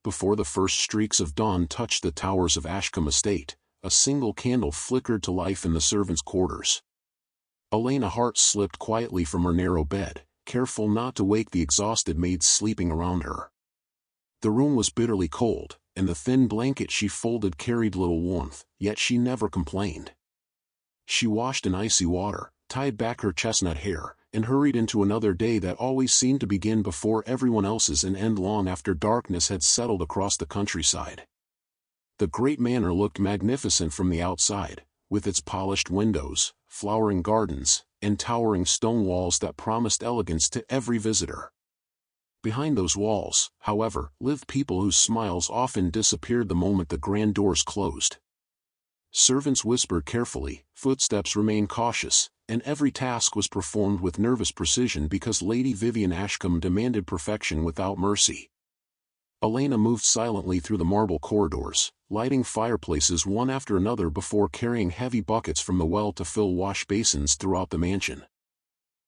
Before the first streaks of dawn touched the towers of Ashcombe Estate, a single candle flickered to life in the servants' quarters. Elena Hart slipped quietly from her narrow bed, careful not to wake the exhausted maids sleeping around her. The room was bitterly cold, and the thin blanket she folded carried little warmth, yet she never complained. She washed in icy water, tied back her chestnut hair, and hurried into another day that always seemed to begin before everyone else's and end long after darkness had settled across the countryside. The great manor looked magnificent from the outside, with its polished windows, flowering gardens, and towering stone walls that promised elegance to every visitor. Behind those walls, however, lived people whose smiles often disappeared the moment the grand doors closed. Servants whispered carefully, footsteps remained cautious, and every task was performed with nervous precision because Lady Vivienne Ashcombe demanded perfection without mercy. Elena moved silently through the marble corridors, lighting fireplaces one after another before carrying heavy buckets from the well to fill wash basins throughout the mansion.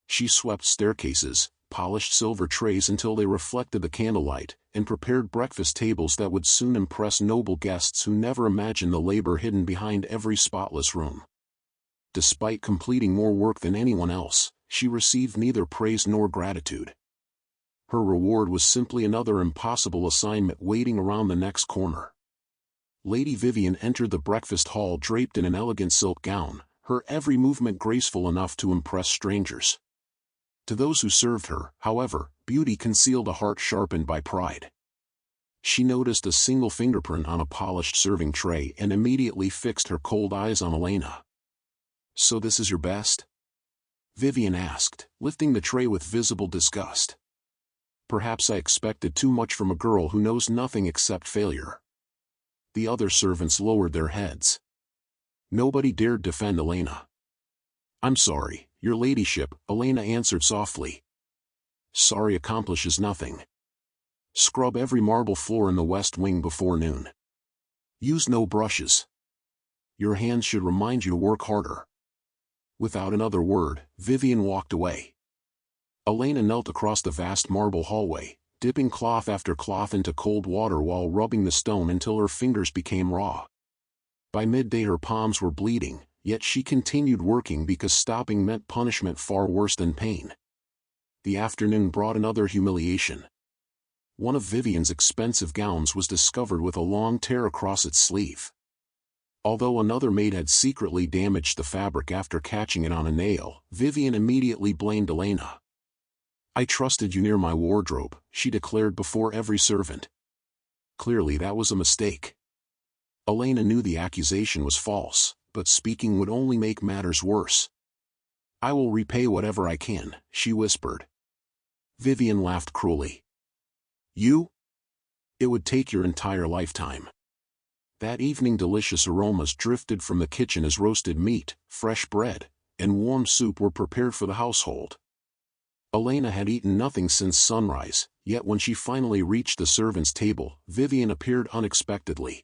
She swept staircases, polished silver trays until they reflected the candlelight, and prepared breakfast tables that would soon impress noble guests who never imagined the labor hidden behind every spotless room. Despite completing more work than anyone else, she received neither praise nor gratitude. Her reward was simply another impossible assignment waiting around the next corner. Lady Vivienne entered the breakfast hall draped in an elegant silk gown, her every movement graceful enough to impress strangers. To those who served her, however, beauty concealed a heart sharpened by pride. She noticed a single fingerprint on a polished serving tray and immediately fixed her cold eyes on Elena. "So this is your best?" Vivienne asked, lifting the tray with visible disgust. "Perhaps I expected too much from a girl who knows nothing except failure." The other servants lowered their heads. Nobody dared defend Elena. "I'm sorry, your ladyship," Elena answered softly. "Sorry accomplishes nothing. Scrub every marble floor in the west wing before noon. Use no brushes. Your hands should remind you to work harder." Without another word, Vivienne walked away. Elena knelt across the vast marble hallway, dipping cloth after cloth into cold water while rubbing the stone until her fingers became raw. By midday her palms were bleeding, yet she continued working because stopping meant punishment far worse than pain. The afternoon brought another humiliation. One of Vivienne's expensive gowns was discovered with a long tear across its sleeve. Although another maid had secretly damaged the fabric after catching it on a nail, Vivienne immediately blamed Elena. "I trusted you near my wardrobe," she declared before every servant. Clearly that was a mistake. Elena knew the accusation was false, but speaking would only make matters worse. "I will repay whatever I can," she whispered. Vivienne laughed cruelly. "You? It would take your entire lifetime." That evening delicious aromas drifted from the kitchen as roasted meat, fresh bread, and warm soup were prepared for the household. Elena had eaten nothing since sunrise, yet when she finally reached the servants' table, Vivienne appeared unexpectedly.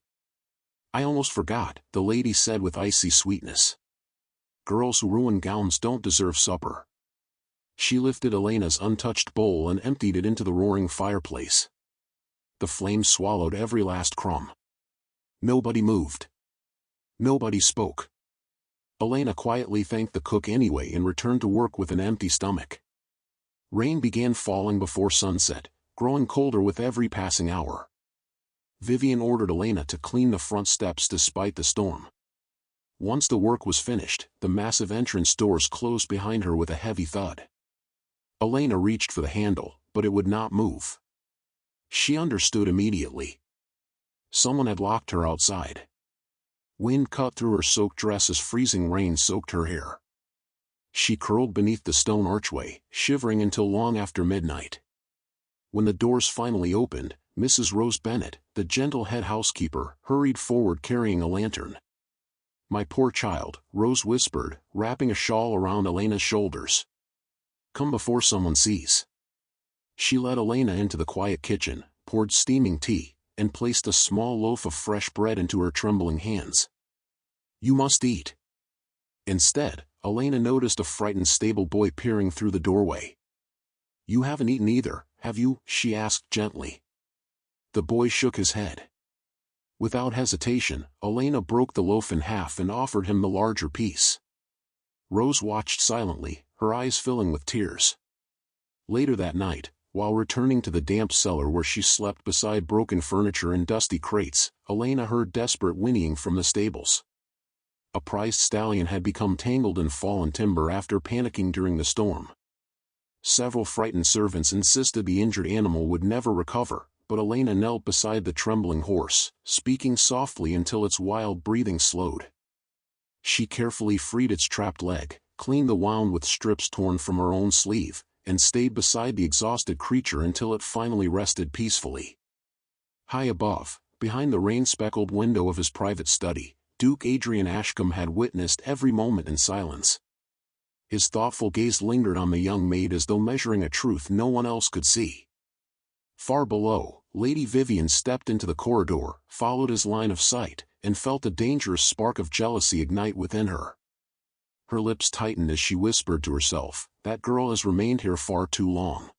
"I almost forgot," the lady said with icy sweetness. "Girls who ruin gowns don't deserve supper." She lifted Elena's untouched bowl and emptied it into the roaring fireplace. The flames swallowed every last crumb. Nobody moved. Nobody spoke. Elena quietly thanked the cook anyway and returned to work with an empty stomach. Rain began falling before sunset, growing colder with every passing hour. Vivienne ordered Elena to clean the front steps despite the storm. Once the work was finished, the massive entrance doors closed behind her with a heavy thud. Elena reached for the handle, but it would not move. She understood immediately. Someone had locked her outside. Wind cut through her soaked dress as freezing rain soaked her hair. She curled beneath the stone archway, shivering until long after midnight. When the doors finally opened, Mrs. Rose Bennet, the gentle head housekeeper, hurried forward carrying a lantern. "My poor child," Rose whispered, wrapping a shawl around Elena's shoulders. "Come before someone sees." She led Elena into the quiet kitchen, poured steaming tea, and placed a small loaf of fresh bread into her trembling hands. "You must eat." Instead, Elena noticed a frightened stable boy peering through the doorway. "You haven't eaten either, have you?" she asked gently. The boy shook his head. Without hesitation, Elena broke the loaf in half and offered him the larger piece. Rose watched silently, her eyes filling with tears. Later that night, while returning to the damp cellar where she slept beside broken furniture and dusty crates, Elena heard desperate whinnying from the stables. A prized stallion had become tangled in fallen timber after panicking during the storm. Several frightened servants insisted the injured animal would never recover, but Elena knelt beside the trembling horse, speaking softly until its wild breathing slowed. She carefully freed its trapped leg, cleaned the wound with strips torn from her own sleeve, and stayed beside the exhausted creature until it finally rested peacefully. High above, behind the rain-speckled window of his private study, Duke Adrian Ashcombe had witnessed every moment in silence. His thoughtful gaze lingered on the young maid as though measuring a truth no one else could see. Far below, Lady Vivienne stepped into the corridor, followed his line of sight, and felt a dangerous spark of jealousy ignite within her. Her lips tightened as she whispered to herself, "That girl has remained here far too long."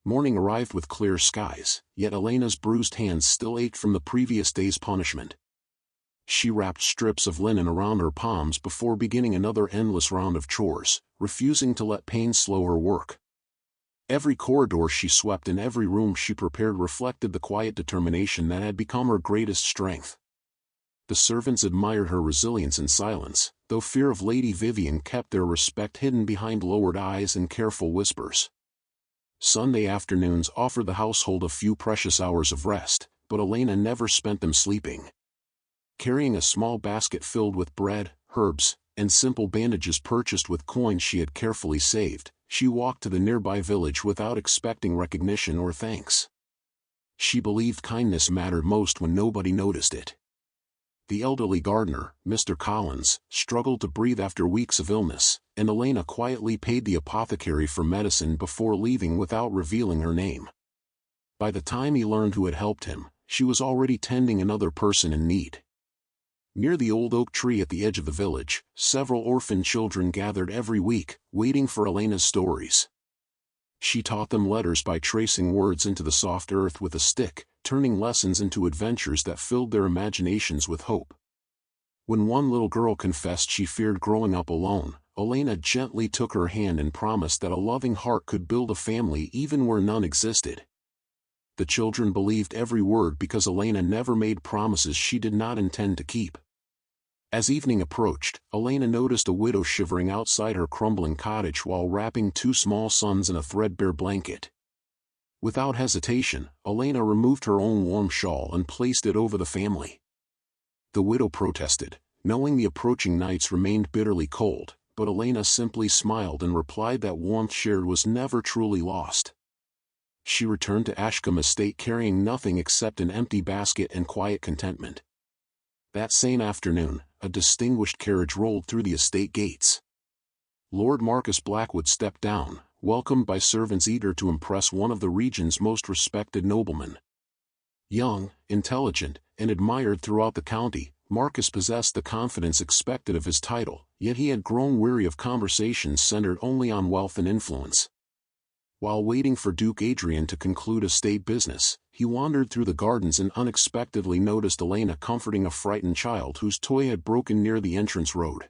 Morning arrived with clear skies, yet Elena's bruised hands still ached from the previous day's punishment. She wrapped strips of linen around her palms before beginning another endless round of chores, refusing to let pain slow her work. Every corridor she swept and every room she prepared reflected the quiet determination that had become her greatest strength. The servants admired her resilience in silence, though fear of Lady Vivienne kept their respect hidden behind lowered eyes and careful whispers. Sunday afternoons offered the household a few precious hours of rest, but Elena never spent them sleeping. Carrying a small basket filled with bread, herbs, and simple bandages purchased with coins she had carefully saved, she walked to the nearby village without expecting recognition or thanks. She believed kindness mattered most when nobody noticed it. The elderly gardener, Mr. Collins, struggled to breathe after weeks of illness, and Elena quietly paid the apothecary for medicine before leaving without revealing her name. By the time he learned who had helped him, she was already tending another person in need. Near the old oak tree at the edge of the village, several orphan children gathered every week, waiting for Elena's stories. She taught them letters by tracing words into the soft earth with a stick, turning lessons into adventures that filled their imaginations with hope. When one little girl confessed she feared growing up alone, Elena gently took her hand and promised that a loving heart could build a family even where none existed. The children believed every word because Elena never made promises she did not intend to keep. As evening approached, Elena noticed a widow shivering outside her crumbling cottage while wrapping two small sons in a threadbare blanket. Without hesitation, Elena removed her own warm shawl and placed it over the family. The widow protested, knowing the approaching nights remained bitterly cold, but Elena simply smiled and replied that warmth shared was never truly lost. She returned to Ashcombe Estate carrying nothing except an empty basket and quiet contentment. That same afternoon, a distinguished carriage rolled through the estate gates. Lord Marcus Blackwood stepped down, welcomed by servants eager to impress one of the region's most respected noblemen. Young, intelligent, and admired throughout the county, Marcus possessed the confidence expected of his title, yet he had grown weary of conversations centered only on wealth and influence. While waiting for Duke Adrian to conclude estate business, he wandered through the gardens and unexpectedly noticed Elena comforting a frightened child whose toy had broken near the entrance road.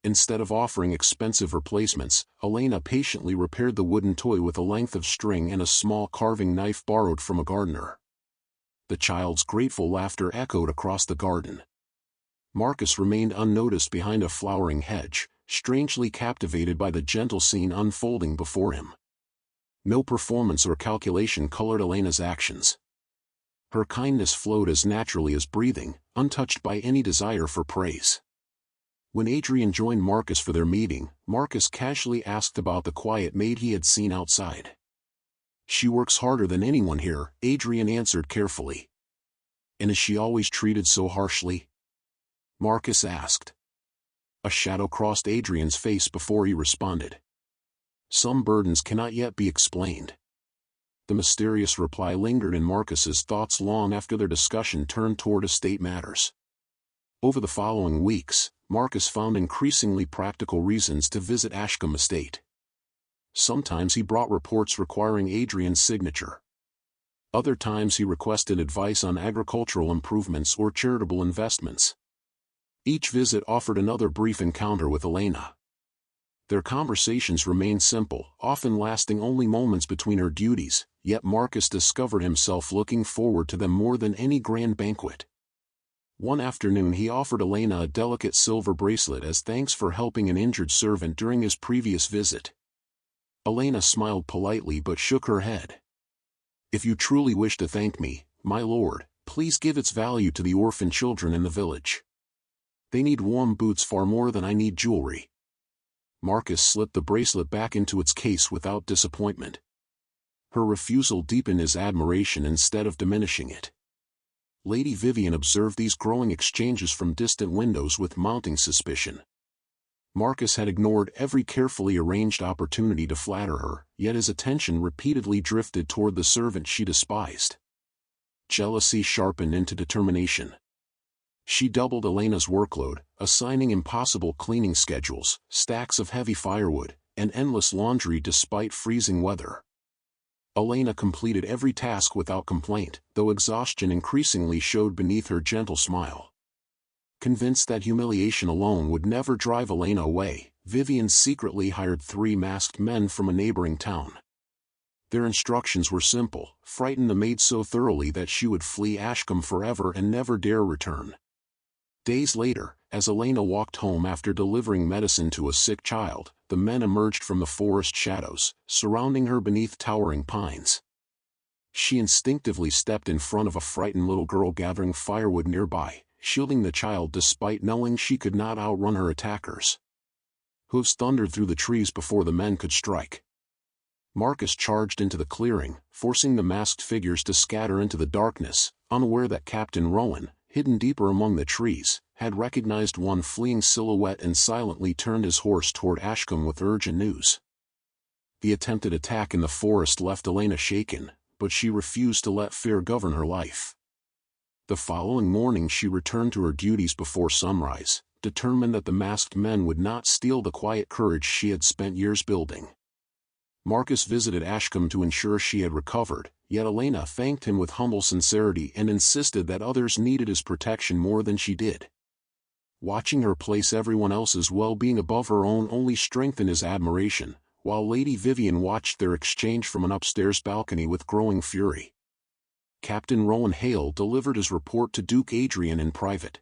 Instead of offering expensive replacements, Elena patiently repaired the wooden toy with a length of string and a small carving knife borrowed from a gardener. The child's grateful laughter echoed across the garden. Marcus remained unnoticed behind a flowering hedge, strangely captivated by the gentle scene unfolding before him. No performance or calculation colored Elena's actions. Her kindness flowed as naturally as breathing, untouched by any desire for praise. When Adrian joined Marcus for their meeting, Marcus casually asked about the quiet maid he had seen outside. "She works harder than anyone here," Adrian answered carefully. "And is she always treated so harshly?" Marcus asked. A shadow crossed Adrian's face before he responded. "Some burdens cannot yet be explained." The mysterious reply lingered in Marcus's thoughts long after their discussion turned toward estate matters. Over the following weeks, Marcus found increasingly practical reasons to visit Ashcombe Estate. Sometimes he brought reports requiring Adrian's signature. Other times he requested advice on agricultural improvements or charitable investments. Each visit offered another brief encounter with Elena. Their conversations remained simple, often lasting only moments between her duties, yet Marcus discovered himself looking forward to them more than any grand banquet. One afternoon he offered Elena a delicate silver bracelet as thanks for helping an injured servant during his previous visit. Elena smiled politely but shook her head. "If you truly wish to thank me, my lord, please give its value to the orphan children in the village. They need warm boots far more than I need jewelry." Marcus slipped the bracelet back into its case without disappointment. Her refusal deepened his admiration instead of diminishing it. Lady Vivienne observed these growing exchanges from distant windows with mounting suspicion. Marcus had ignored every carefully arranged opportunity to flatter her, yet his attention repeatedly drifted toward the servant she despised. Jealousy sharpened into determination. She doubled Elena's workload, assigning impossible cleaning schedules, stacks of heavy firewood, and endless laundry despite freezing weather. Elena completed every task without complaint, though exhaustion increasingly showed beneath her gentle smile. Convinced that humiliation alone would never drive Elena away, Vivienne secretly hired 3 masked men from a neighboring town. Their instructions were simple: frighten the maid so thoroughly that she would flee Ashcombe forever and never dare return. Days later, as Elena walked home after delivering medicine to a sick child, the men emerged from the forest shadows, surrounding her beneath towering pines. She instinctively stepped in front of a frightened little girl gathering firewood nearby, shielding the child despite knowing she could not outrun her attackers. Hooves thundered through the trees before the men could strike. Marcus charged into the clearing, forcing the masked figures to scatter into the darkness, unaware that Captain Rowan, hidden deeper among the trees, had recognized one fleeing silhouette and silently turned his horse toward Ashcombe with urgent news. The attempted attack in the forest left Elena shaken, but she refused to let fear govern her life. The following morning she returned to her duties before sunrise, determined that the masked men would not steal the quiet courage she had spent years building. Marcus visited Ashcombe to ensure she had recovered, yet Elena thanked him with humble sincerity and insisted that others needed his protection more than she did. Watching her place everyone else's well-being above her own only strengthened his admiration, while Lady Vivienne watched their exchange from an upstairs balcony with growing fury. Captain Rowan Hale delivered his report to Duke Adrian in private.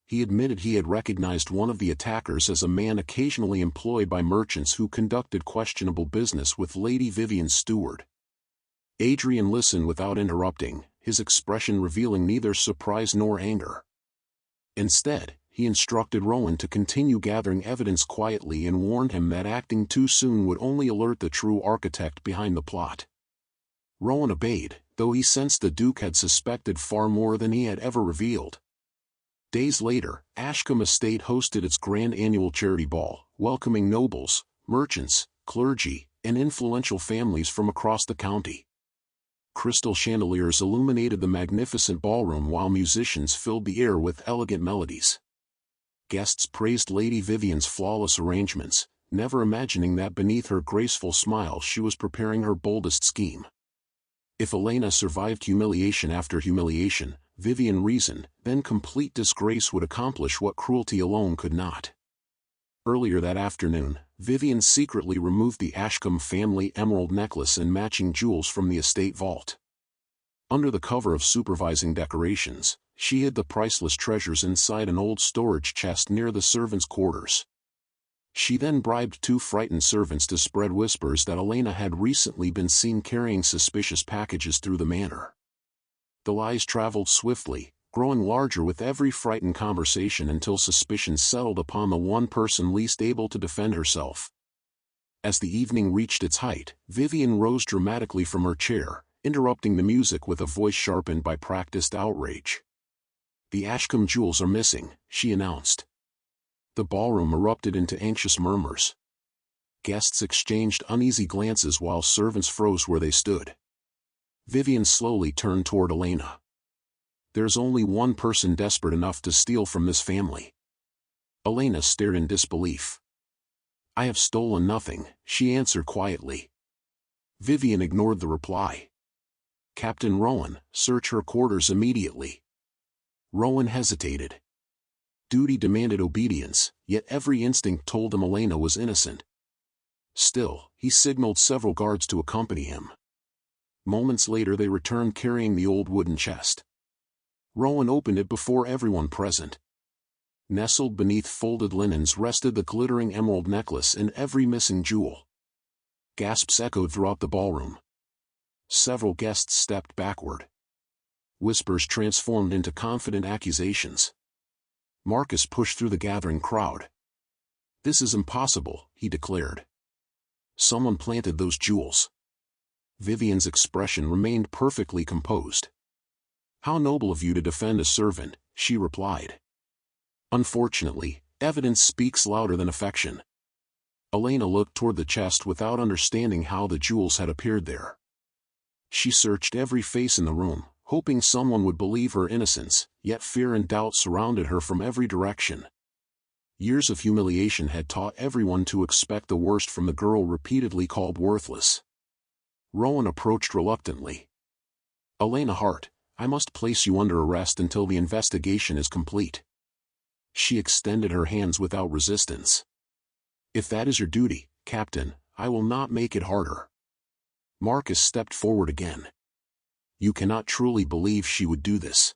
He admitted he had recognized one of the attackers as a man occasionally employed by merchants who conducted questionable business with Lady Vivienne's steward. Adrian listened without interrupting, his expression revealing neither surprise nor anger. Instead, he instructed Rowan to continue gathering evidence quietly and warned him that acting too soon would only alert the true architect behind the plot. Rowan obeyed, though he sensed the Duke had suspected far more than he had ever revealed. Days later, Ashcombe Estate hosted its grand annual charity ball, welcoming nobles, merchants, clergy, and influential families from across the county. Crystal chandeliers illuminated the magnificent ballroom while musicians filled the air with elegant melodies. Guests praised Lady Vivienne's flawless arrangements, never imagining that beneath her graceful smile she was preparing her boldest scheme. If Elena survived humiliation after humiliation, Vivienne reasoned, then complete disgrace would accomplish what cruelty alone could not. Earlier that afternoon, Vivienne secretly removed the Ashcombe family emerald necklace and matching jewels from the estate vault. Under the cover of supervising decorations, she hid the priceless treasures inside an old storage chest near the servants' quarters. She then bribed 2 frightened servants to spread whispers that Elena had recently been seen carrying suspicious packages through the manor. The lies traveled swiftly, growing larger with every frightened conversation until suspicion settled upon the one person least able to defend herself. As the evening reached its height, Vivienne rose dramatically from her chair, interrupting the music with a voice sharpened by practiced outrage. "The Ashcombe jewels are missing," she announced. The ballroom erupted into anxious murmurs. Guests exchanged uneasy glances while servants froze where they stood. Vivienne slowly turned toward Elena. "There's only one person desperate enough to steal from this family." Elena stared in disbelief. "I have stolen nothing," she answered quietly. Vivienne ignored the reply. "Captain Rowan, search her quarters immediately." Rowan hesitated. Duty demanded obedience, yet every instinct told him Elena was innocent. Still, he signaled several guards to accompany him. Moments later they returned carrying the old wooden chest. Rowan opened it before everyone present. Nestled beneath folded linens rested the glittering emerald necklace and every missing jewel. Gasps echoed throughout the ballroom. Several guests stepped backward. Whispers transformed into confident accusations. Marcus pushed through the gathering crowd. "This is impossible," he declared. "Someone planted those jewels." Vivienne's expression remained perfectly composed. "How noble of you to defend a servant," she replied. "Unfortunately, evidence speaks louder than affection." Elena looked toward the chest without understanding how the jewels had appeared there. She searched every face in the room, hoping someone would believe her innocence, yet fear and doubt surrounded her from every direction. Years of humiliation had taught everyone to expect the worst from the girl repeatedly called worthless. Rowan approached reluctantly. "Elena Hart, I must place you under arrest until the investigation is complete." She extended her hands without resistance. "If that is your duty, Captain, I will not make it harder." Marcus stepped forward again. "You cannot truly believe she would do this."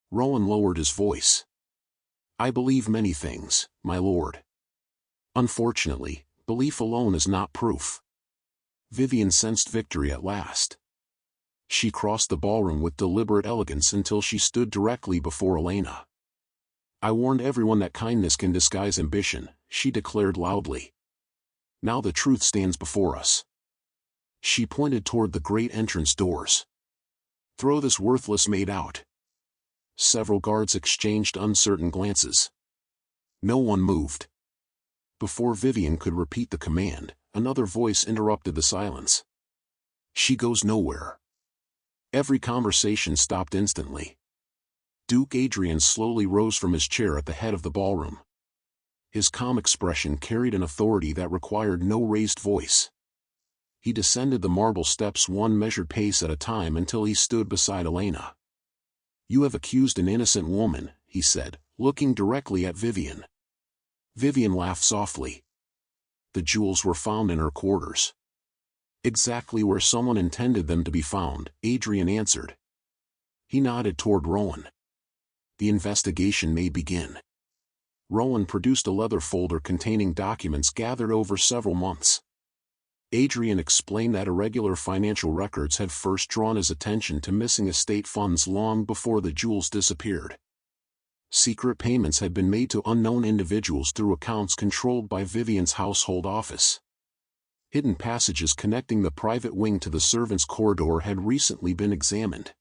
Rowan lowered his voice. "I believe many things, my lord. Unfortunately, belief alone is not proof." Vivienne sensed victory at last. She crossed the ballroom with deliberate elegance until she stood directly before Elena. "I warned everyone that kindness can disguise ambition," she declared loudly. "Now the truth stands before us." She pointed toward the great entrance doors. "Throw this worthless maid out." Several guards exchanged uncertain glances. No one moved. Before Vivienne could repeat the command, another voice interrupted the silence. "She goes nowhere." Every conversation stopped instantly. Duke Adrian slowly rose from his chair at the head of the ballroom. His calm expression carried an authority that required no raised voice. He descended the marble steps one measured pace at a time until he stood beside Elena. "You have accused an innocent woman," he said, looking directly at Vivienne. Vivienne laughed softly. "The jewels were found in her quarters." "Exactly where someone intended them to be found," Adrian answered. He nodded toward Rowan. "The investigation may begin." Rowan produced a leather folder containing documents gathered over several months. Adrian explained that irregular financial records had first drawn his attention to missing estate funds long before the jewels disappeared. Secret payments had been made to unknown individuals through accounts controlled by Vivienne's household office. Hidden passages connecting the private wing to the servants' corridor had recently been examined.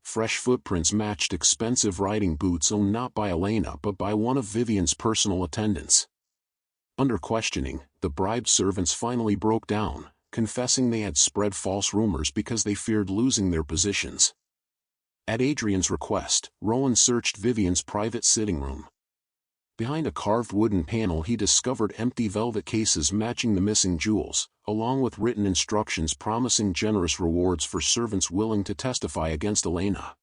Fresh footprints matched expensive riding boots owned not by Elena but by one of Vivienne's personal attendants. Under questioning, the bribed servants finally broke down, confessing they had spread false rumors because they feared losing their positions. At Adrian's request, Rowan searched Vivienne's private sitting room. Behind a carved wooden panel he discovered empty velvet cases matching the missing jewels, along with written instructions promising generous rewards for servants willing to testify against Elena.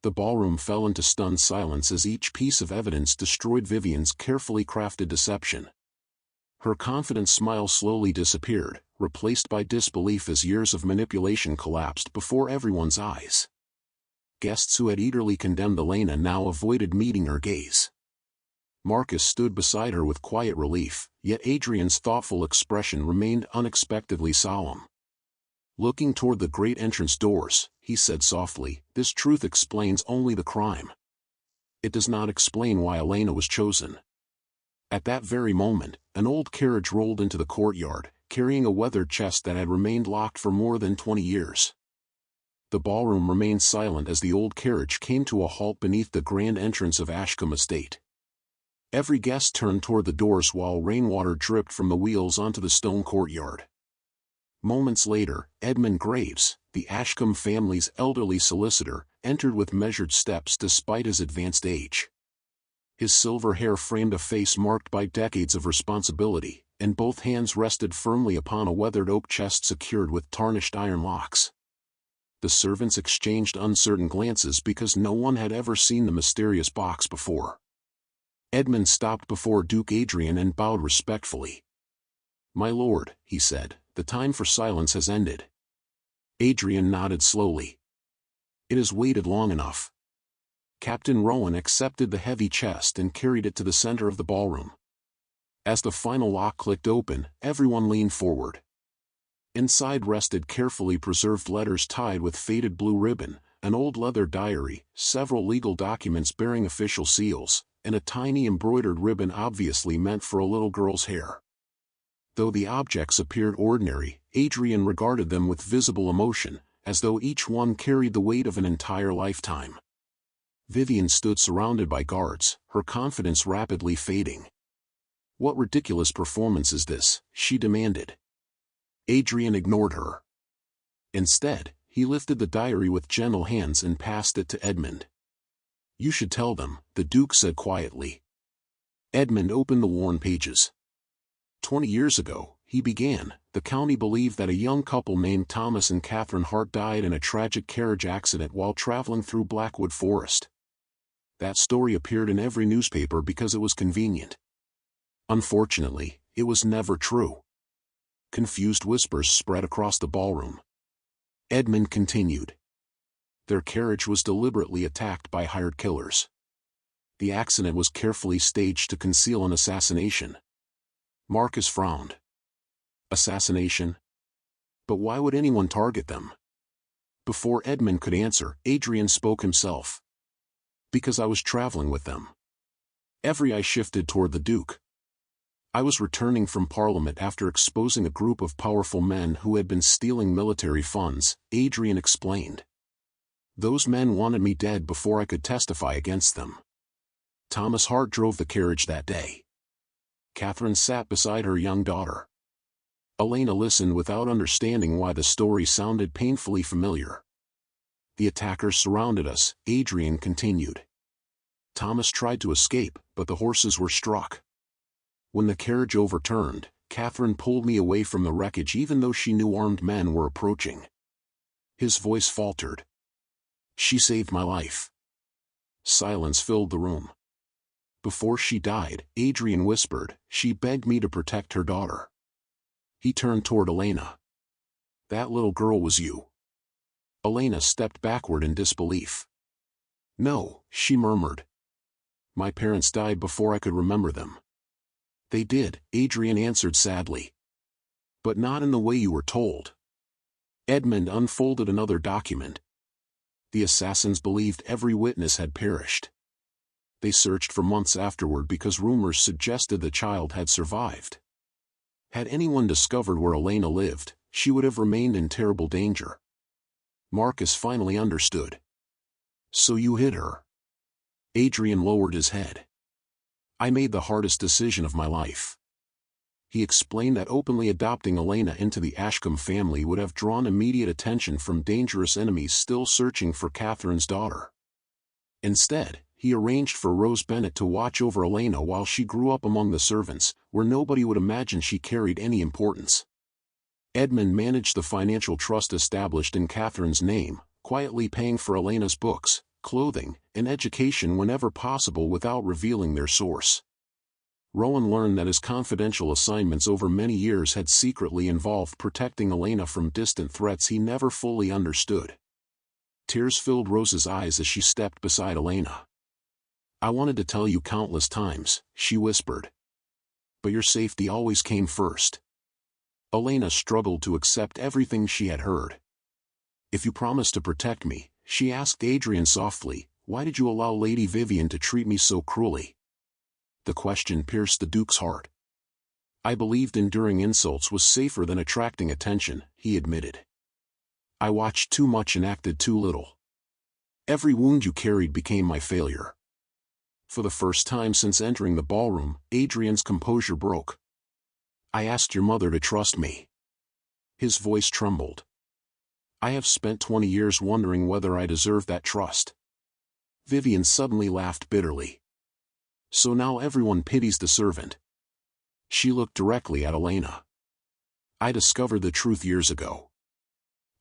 The ballroom fell into stunned silence as each piece of evidence destroyed Vivienne's carefully crafted deception. Her confident smile slowly disappeared, replaced by disbelief as years of manipulation collapsed before everyone's eyes. Guests who had eagerly condemned Elena now avoided meeting her gaze. Marcus stood beside her with quiet relief, yet Adrian's thoughtful expression remained unexpectedly solemn. Looking toward the great entrance doors, he said softly, "This truth explains only the crime. It does not explain why Elena was chosen." At that very moment, an old carriage rolled into the courtyard, carrying a weathered chest that had remained locked for more than 20 years. The ballroom remained silent as the old carriage came to a halt beneath the grand entrance of Ashcombe Estate. Every guest turned toward the doors while rainwater dripped from the wheels onto the stone courtyard. Moments later, Edmund Graves, the Ashcombe family's elderly solicitor, entered with measured steps despite his advanced age. His silver hair framed a face marked by decades of responsibility, and both hands rested firmly upon a weathered oak chest secured with tarnished iron locks. The servants exchanged uncertain glances because no one had ever seen the mysterious box before. Edmund stopped before Duke Adrian and bowed respectfully. "My lord," he said, "the time for silence has ended." Adrian nodded slowly. "It has waited long enough." Captain Rowan accepted the heavy chest and carried it to the center of the ballroom. As the final lock clicked open, everyone leaned forward. Inside rested carefully preserved letters tied with faded blue ribbon, an old leather diary, several legal documents bearing official seals, and a tiny embroidered ribbon obviously meant for a little girl's hair. Though the objects appeared ordinary, Adrian regarded them with visible emotion, as though each one carried the weight of an entire lifetime. Vivienne stood surrounded by guards, her confidence rapidly fading. "What ridiculous performance is this?" she demanded. Adrian ignored her. Instead, he lifted the diary with gentle hands and passed it to Edmund. "You should tell them," the Duke said quietly. Edmund opened the worn pages. 20 years ago, he began, the county believed that a young couple named Thomas and Catherine Hart died in a tragic carriage accident while traveling through Blackwood Forest. That story appeared in every newspaper because it was convenient. Unfortunately, it was never true. Confused whispers spread across the ballroom. Edmund continued. Their carriage was deliberately attacked by hired killers. The accident was carefully staged to conceal an assassination. Marcus frowned. Assassination? But why would anyone target them? Before Edmund could answer, Adrian spoke himself. Because I was traveling with them. Every eye shifted toward the Duke. I was returning from Parliament after exposing a group of powerful men who had been stealing military funds, Adrian explained. Those men wanted me dead before I could testify against them. Thomas Hart drove the carriage that day. Catherine sat beside her young daughter. Elena listened without understanding why the story sounded painfully familiar. The attackers surrounded us, Adrian continued. Thomas tried to escape, but the horses were struck. When the carriage overturned, Catherine pulled me away from the wreckage even though she knew armed men were approaching. His voice faltered. She saved my life. Silence filled the room. Before she died, Adrian whispered, she begged me to protect her daughter. He turned toward Elena. That little girl was you. Elena stepped backward in disbelief. No, she murmured. My parents died before I could remember them. They did, Adrian answered sadly. But not in the way you were told. Edmund unfolded another document. The assassins believed every witness had perished. They searched for months afterward because rumors suggested the child had survived. Had anyone discovered where Elena lived, she would have remained in terrible danger. Marcus finally understood. So you hid her. Adrian lowered his head. I made the hardest decision of my life. He explained that openly adopting Elena into the Ashcombe family would have drawn immediate attention from dangerous enemies still searching for Catherine's daughter. Instead, he arranged for Rose Bennet to watch over Elena while she grew up among the servants, where nobody would imagine she carried any importance. Edmund managed the financial trust established in Catherine's name, quietly paying for Elena's books, clothing, and education whenever possible without revealing their source. Rowan learned that his confidential assignments over many years had secretly involved protecting Elena from distant threats he never fully understood. Tears filled Rose's eyes as she stepped beside Elena. I wanted to tell you countless times, she whispered. But your safety always came first. Elena struggled to accept everything she had heard. If you promised to protect me, she asked Adrian softly, why did you allow Lady Vivienne to treat me so cruelly? The question pierced the Duke's heart. I believed enduring insults was safer than attracting attention, he admitted. I watched too much and acted too little. Every wound you carried became my failure. For the first time since entering the ballroom, Adrian's composure broke. I asked your mother to trust me. His voice trembled. I have spent 20 years wondering whether I deserve that trust. Vivienne suddenly laughed bitterly. So now everyone pities the servant. She looked directly at Elena. I discovered the truth years ago.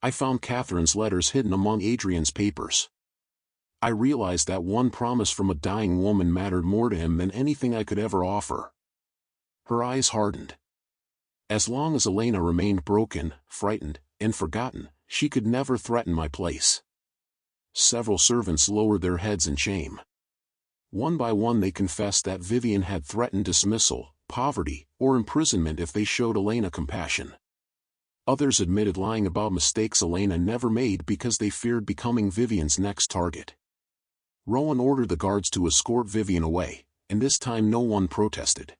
I found Catherine's letters hidden among Adrian's papers. I realized that one promise from a dying woman mattered more to him than anything I could ever offer. Her eyes hardened. As long as Elena remained broken, frightened, and forgotten, she could never threaten my place. Several servants lowered their heads in shame. One by one they confessed that Vivienne had threatened dismissal, poverty, or imprisonment if they showed Elena compassion. Others admitted lying about mistakes Elena never made because they feared becoming Vivienne's next target. Rowan ordered the guards to escort Vivienne away, and this time no one protested.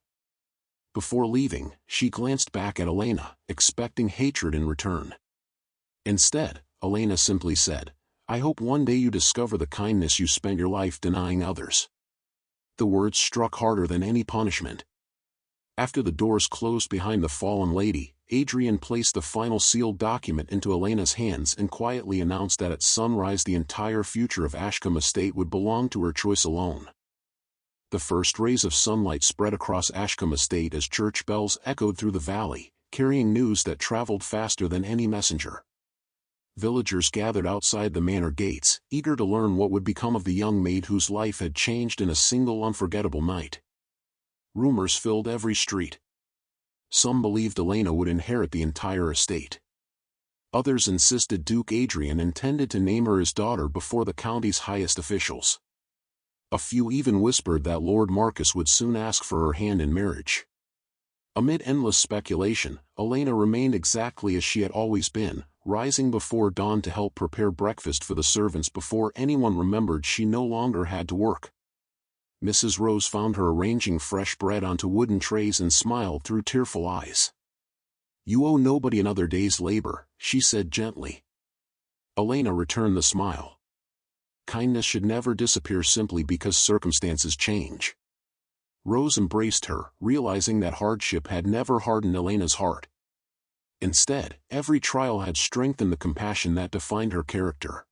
Before leaving, she glanced back at Elena, expecting hatred in return. Instead, Elena simply said, "I hope one day you discover the kindness you spent your life denying others." The words struck harder than any punishment. After the doors closed behind the fallen lady, Adrian placed the final sealed document into Elena's hands and quietly announced that at sunrise the entire future of Ashcombe Estate would belong to her choice alone. The first rays of sunlight spread across Ashcombe Estate as church bells echoed through the valley, carrying news that traveled faster than any messenger. Villagers gathered outside the manor gates, eager to learn what would become of the young maid whose life had changed in a single unforgettable night. Rumors filled every street. Some believed Elena would inherit the entire estate. Others insisted Duke Adrian intended to name her his daughter before the county's highest officials. A few even whispered that Lord Marcus would soon ask for her hand in marriage. Amid endless speculation, Elena remained exactly as she had always been, rising before dawn to help prepare breakfast for the servants before anyone remembered she no longer had to work. Mrs. Rose found her arranging fresh bread onto wooden trays and smiled through tearful eyes. "You owe nobody another day's labor," she said gently. Elena returned the smile. Kindness should never disappear simply because circumstances change. Rose embraced her, realizing that hardship had never hardened Elena's heart. Instead, every trial had strengthened the compassion that defined her character.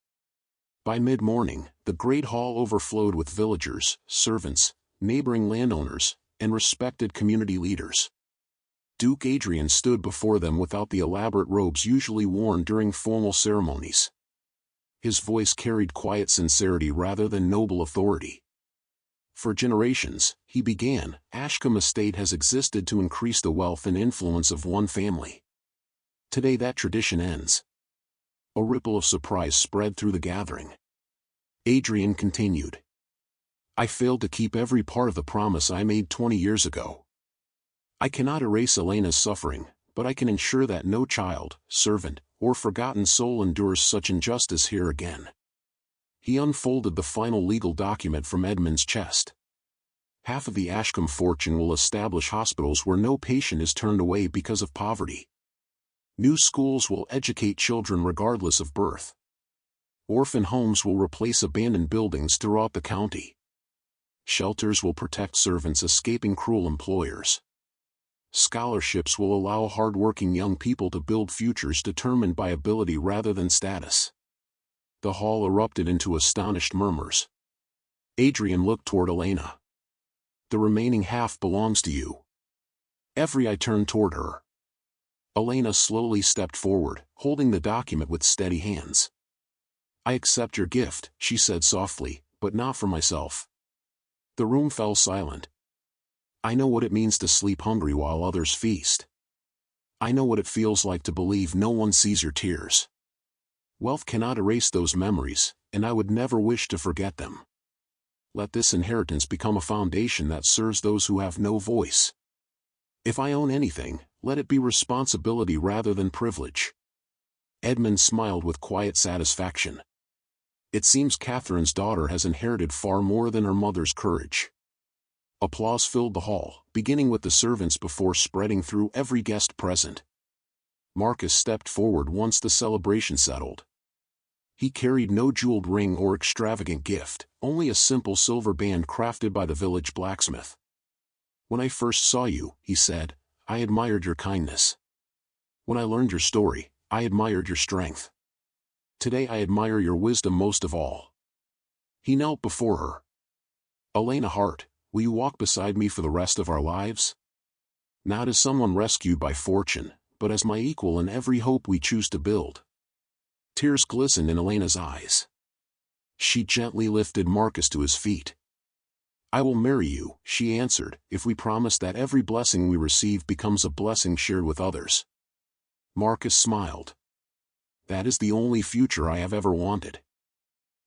By mid-morning, the great hall overflowed with villagers, servants, neighboring landowners, and respected community leaders. Duke Adrian stood before them without the elaborate robes usually worn during formal ceremonies. His voice carried quiet sincerity rather than noble authority. "For generations," he began, "Ashcombe Estate has existed to increase the wealth and influence of one family. Today that tradition ends." A ripple of surprise spread through the gathering. Adrian continued. "I failed to keep every part of the promise I made 20 years ago. I cannot erase Elena's suffering, but I can ensure that no child, servant, or forgotten soul endures such injustice here again." He unfolded the final legal document from Edmund's chest. "Half of the Ashcombe fortune will establish hospitals where no patient is turned away because of poverty. New schools will educate children regardless of birth. Orphan homes will replace abandoned buildings throughout the county. Shelters will protect servants escaping cruel employers. Scholarships will allow hard-working young people to build futures determined by ability rather than status." The hall erupted into astonished murmurs. Adrian looked toward Elena. "The remaining half belongs to you." Every eye turned toward her. Elena slowly stepped forward, holding the document with steady hands. "I accept your gift," she said softly, "but not for myself." The room fell silent. "I know what it means to sleep hungry while others feast. I know what it feels like to believe no one sees your tears. Wealth cannot erase those memories, and I would never wish to forget them. Let this inheritance become a foundation that serves those who have no voice. If I own anything, let it be responsibility rather than privilege." Edmund smiled with quiet satisfaction. "It seems Catherine's daughter has inherited far more than her mother's courage." Applause filled the hall, beginning with the servants before spreading through every guest present. Marcus stepped forward once the celebration settled. He carried no jeweled ring or extravagant gift, only a simple silver band crafted by the village blacksmith. "When I first saw you," he said, "I admired your kindness. When I learned your story, I admired your strength. Today I admire your wisdom most of all." He knelt before her. "Elena Hart, will you walk beside me for the rest of our lives? Not as someone rescued by fortune, but as my equal in every hope we choose to build." Tears glistened in Elena's eyes. She gently lifted Marcus to his feet. "I will marry you," she answered, "if we promise that every blessing we receive becomes a blessing shared with others." Marcus smiled. "That is the only future I have ever wanted."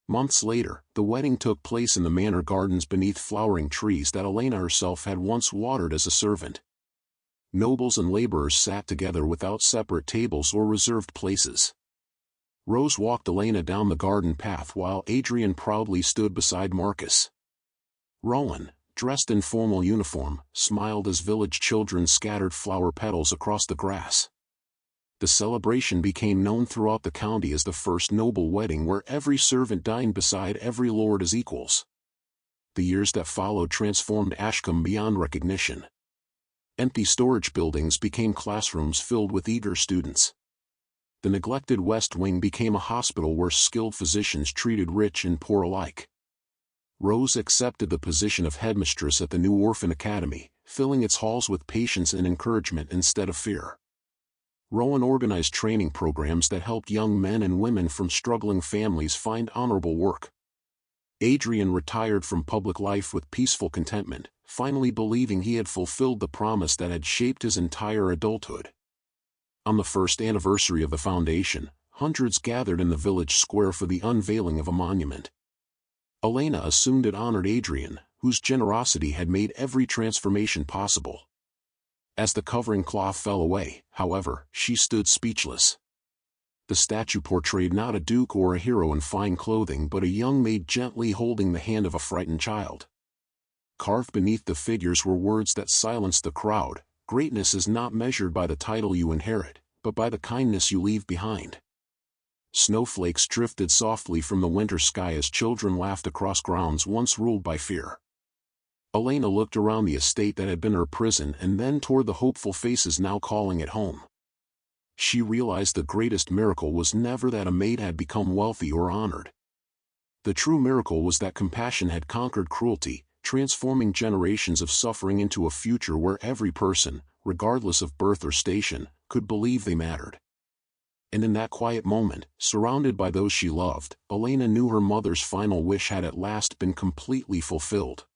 Months later, the wedding took place in the manor gardens beneath flowering trees that Elena herself had once watered as a servant. Nobles and laborers sat together without separate tables or reserved places. Rose walked Elena down the garden path while Adrian proudly stood beside Marcus. Rowan, dressed in formal uniform, smiled as village children scattered flower petals across the grass. The celebration became known throughout the county as the first noble wedding where every servant dined beside every lord as equals. The years that followed transformed Ashcombe beyond recognition. Empty storage buildings became classrooms filled with eager students. The neglected West Wing became a hospital where skilled physicians treated rich and poor alike. Rose accepted the position of headmistress at the new orphan academy, filling its halls with patience and encouragement instead of fear. Rowan organized training programs that helped young men and women from struggling families find honorable work. Adrian retired from public life with peaceful contentment, finally believing he had fulfilled the promise that had shaped his entire adulthood. On the first anniversary of the foundation, hundreds gathered in the village square for the unveiling of a monument. Elena assumed it honored Adrian, whose generosity had made every transformation possible. As the covering cloth fell away, however, she stood speechless. The statue portrayed not a duke or a hero in fine clothing but a young maid gently holding the hand of a frightened child. Carved beneath the figures were words that silenced the crowd: "Greatness is not measured by the title you inherit, but by the kindness you leave behind." Snowflakes drifted softly from the winter sky as children laughed across grounds once ruled by fear. Elena looked around the estate that had been her prison and then toward the hopeful faces now calling it home. She realized the greatest miracle was never that a maid had become wealthy or honored. The true miracle was that compassion had conquered cruelty, transforming generations of suffering into a future where every person, regardless of birth or station, could believe they mattered. And in that quiet moment, surrounded by those she loved, Elena knew her mother's final wish had at last been completely fulfilled.